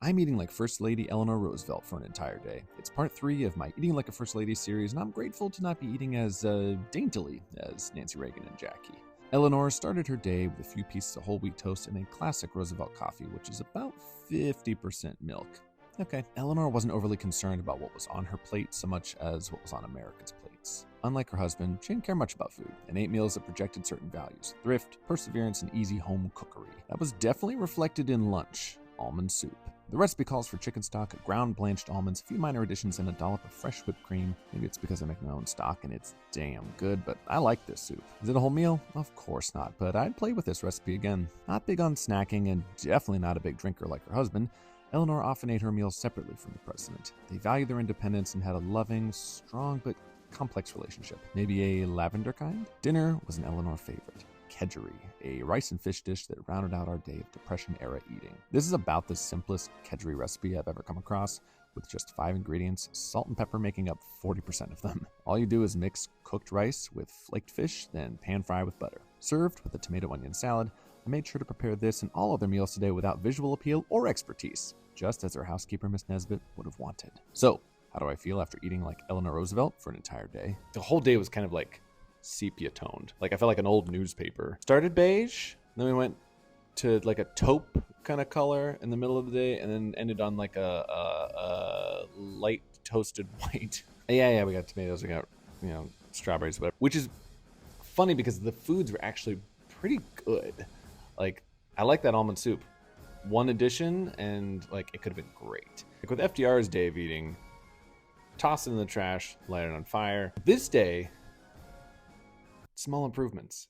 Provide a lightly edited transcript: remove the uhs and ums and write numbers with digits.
I'm eating like First Lady Eleanor Roosevelt for an entire day. It's part 3 of my Eating Like a First Lady series, and I'm grateful to not be eating as daintily as Nancy Reagan and Jackie. Eleanor started her day with a few pieces of whole wheat toast and a classic Roosevelt coffee, which is about 50% milk. Okay, Eleanor wasn't overly concerned about what was on her plate so much as what was on Americans' plates. Unlike her husband, she didn't care much about food and ate meals that projected certain values: thrift, perseverance, and easy home cookery. That was definitely reflected in lunch: almond soup. The recipe calls for chicken stock, ground blanched almonds, a few minor additions, and a dollop of fresh whipped cream. Maybe it's because I make my own stock and it's damn good, but I like this soup. Is it a whole meal? Of course not, but I'd play with this recipe again. Not big on snacking and definitely not a big drinker like her husband, Eleanor often ate her meals separately from the president. They valued their independence and had a loving, strong, but complex relationship. Maybe a lavender kind? Dinner was an Eleanor favorite: kedgeree, a rice and fish dish that rounded out our day of Depression-era eating. This is about the simplest kedgeree recipe I've ever come across, with just 5 ingredients, salt and pepper making up 40% of them. All you do is mix cooked rice with flaked fish, then pan fry with butter. Served with a tomato onion salad, I made sure to prepare this and all other meals today without visual appeal or expertise, just as our housekeeper, Miss Nesbitt, would have wanted. So, how do I feel after eating like Eleanor Roosevelt for an entire day? The whole day was kind of like sepia toned. Like I felt like an old newspaper. Started beige, then we went to like a taupe kind of color in the middle of the day, and then ended on like a light toasted white. Yeah, we got tomatoes, we got, strawberries, whatever. Which is funny because the foods were actually pretty good. Like, I like that almond soup. One addition, and like it could have been great. Like with FDR's day of eating, toss it in the trash, light it on fire. This day, small improvements.